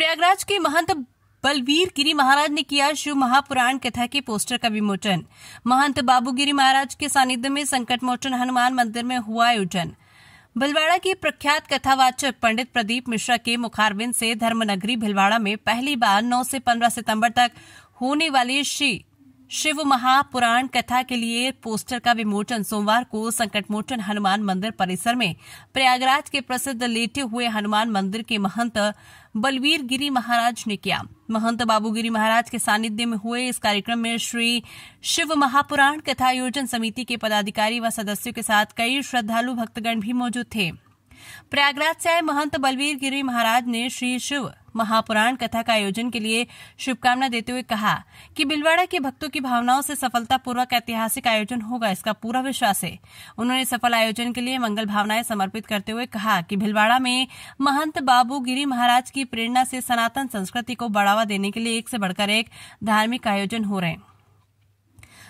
प्रयागराज के महंत बलवीर गिरी महाराज ने किया शिव महापुराण कथा के पोस्टर का विमोचन। महंत बाबूगिरी महाराज के सानिध्य में संकट मोचन हनुमान मंदिर में हुआ आयोजन। भीलवाड़ा के प्रख्यात कथावाचक पंडित प्रदीप मिश्रा के मुखारबिंद से धर्मनगरी भीलवाड़ा में पहली बार 9 से 15 सितंबर तक होने वाली श्री शिव महापुराण कथा के लिए पोस्टर का विमोचन सोमवार को संकटमोचन हनुमान मंदिर परिसर में प्रयागराज के प्रसिद्ध लेटे हुए हनुमान मंदिर के महंत बलवीर गिरी महाराज ने किया। महंत बाबूगिरी महाराज के सानिध्य में हुए इस कार्यक्रम में श्री शिव महापुराण कथा आयोजन समिति के पदाधिकारी व सदस्यों के साथ कई श्रद्धालु भक्तगण भी मौजूद थे। प्रयागराज से आए महंत बलवीर गिरी महाराज ने श्री शिव महापुराण कथा का आयोजन के लिए शुभकामना देते हुए कहा कि भीलवाड़ा के भक्तों की भावनाओं से सफलतापूर्वक ऐतिहासिक आयोजन होगा, इसका पूरा विश्वास है। उन्होंने सफल आयोजन के लिए मंगल भावनाएं समर्पित करते हुए कहा कि भीलवाड़ा में महंत बाबू गिरी महाराज की प्रेरणा से सनातन संस्कृति को बढ़ावा देने के लिए एक से बढ़कर एक धार्मिक आयोजन हो रहे हैं।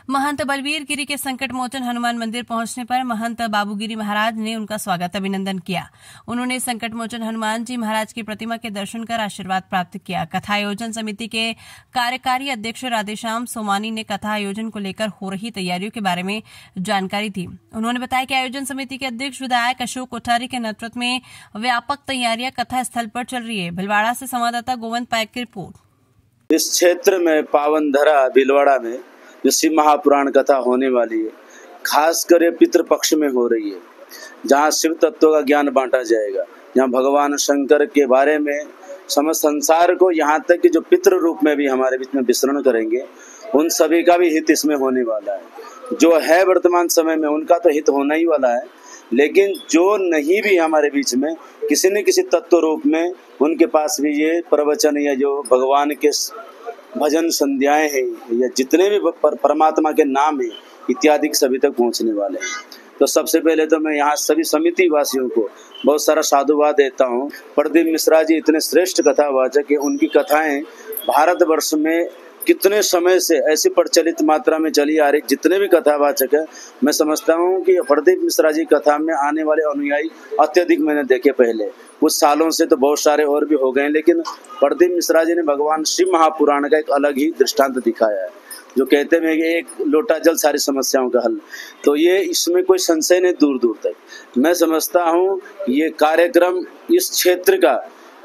महंत बलवीर गिरी के संकट मोचन हनुमान मंदिर पहुंचने पर महंत बाबूगिरी महाराज ने उनका स्वागत अभिनंदन किया। उन्होंने संकट मोचन हनुमान जी महाराज की प्रतिमा के दर्शन कर आशीर्वाद प्राप्त किया। कथा आयोजन समिति के कार्यकारी अध्यक्ष राधेश्याम सोमानी ने कथा आयोजन को लेकर हो रही तैयारियों के बारे में जानकारी दी। उन्होंने बताया कि आयोजन समिति के अध्यक्ष विधायक अशोक कोठारी के नेतृत्व में व्यापक तैयारियां कथा स्थल पर चल रही है। भीलवाड़ा से संवाददाता गोविंद पायक की रिपोर्ट। इस क्षेत्र में पावन धरा भीलवाड़ा में जो शिव महापुराण कथा होने वाली है, खासकर ये पितृपक्ष में हो रही है, जहाँ शिव तत्व का ज्ञान बांटा जाएगा, जहाँ भगवान शंकर के बारे में समस्त संसार को, यहाँ तक कि जो पितृ रूप में भी हमारे बीच में विचरण करेंगे, उन सभी का भी हित इसमें होने वाला है। जो है वर्तमान समय में उनका तो हित होना ही वाला है, लेकिन जो नहीं भी हमारे बीच में किसी न किसी तत्व रूप में, उनके पास भी ये प्रवचन या जो भगवान के भजन संध्याएं हैं या जितने भी परमात्मा के नाम हैं इत्यादि सभी तक पहुंचने वाले हैं। तो सबसे पहले तो मैं यहाँ सभी समिति वासियों को बहुत सारा साधुवाद देता हूँ। प्रदीप मिश्रा जी इतने श्रेष्ठ कथावाचक हैं, उनकी कथाएं भारतवर्ष में कितने समय से ऐसी प्रचलित मात्रा में चली आ रही। जितने भी कथावाचक हैं, मैं समझता हूँ कि प्रदीप मिश्रा जी कथा में आने वाले अनुयायी अत्यधिक मैंने देखे। पहले कुछ सालों से तो बहुत सारे और भी हो गए, लेकिन प्रदीप मिश्रा जी ने भगवान शिव महापुराण का एक अलग ही दृष्टांत दिखाया है, जो कहते हैं कि एक लोटा जल सारी समस्याओं का हल। तो ये इसमें कोई संशय नहीं दूर दूर तक। मैं समझता हूँ ये कार्यक्रम इस क्षेत्र का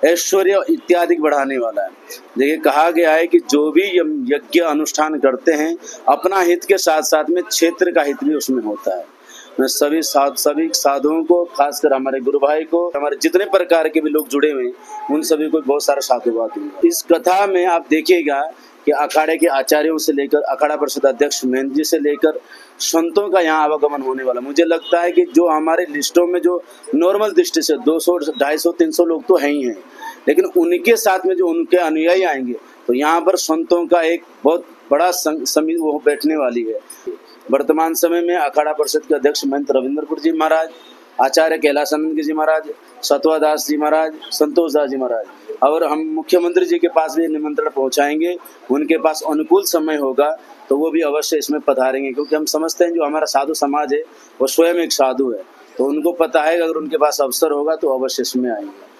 ऐश्वर्य इत्यादि बढ़ाने वाला है। देखिए, कहा गया है कि जो भी यज्ञ अनुष्ठान करते हैं, अपना हित के साथ साथ में क्षेत्र का हित भी उसमें होता है। मैं सभी साधुओं को, खासकर हमारे गुरु भाई को, हमारे जितने प्रकार के भी लोग जुड़े हुए हैं, उन सभी को बहुत सारा साधुवाद दूंगा। इस कथा में आप देखिएगा कि अखाड़े के आचार्यों से लेकर अखाड़ा परिषद अध्यक्ष महेंद्र जी से लेकर संतों का यहाँ आवागमन होने वाला। मुझे लगता है कि जो हमारे लिस्टों में जो नॉर्मल दृष्टि से 200, 250, 300 लोग तो हैं ही हैं, लेकिन उनके साथ में जो उनके अनुयायी आएंगे, तो यहाँ पर संतों का एक बहुत बड़ा समिति वो बैठने वाली है। वर्तमान समय में अखाड़ा परिषद के अध्यक्ष महंत रविंद्रपुर जी महाराज, आचार्य कैलाशानंद जी महाराज, सत्वादास जी महाराज, संतोष दास जी महाराज, और हम मुख्यमंत्री जी के पास भी निमंत्रण पहुंचाएंगे। उनके पास अनुकूल समय होगा तो वो भी अवश्य इसमें पधारेंगे, क्योंकि हम समझते हैं जो हमारा साधु समाज है वो स्वयं एक साधु है, तो उनको पता है अगर उनके पास अवसर होगा तो अवश्य इसमें आएंगे।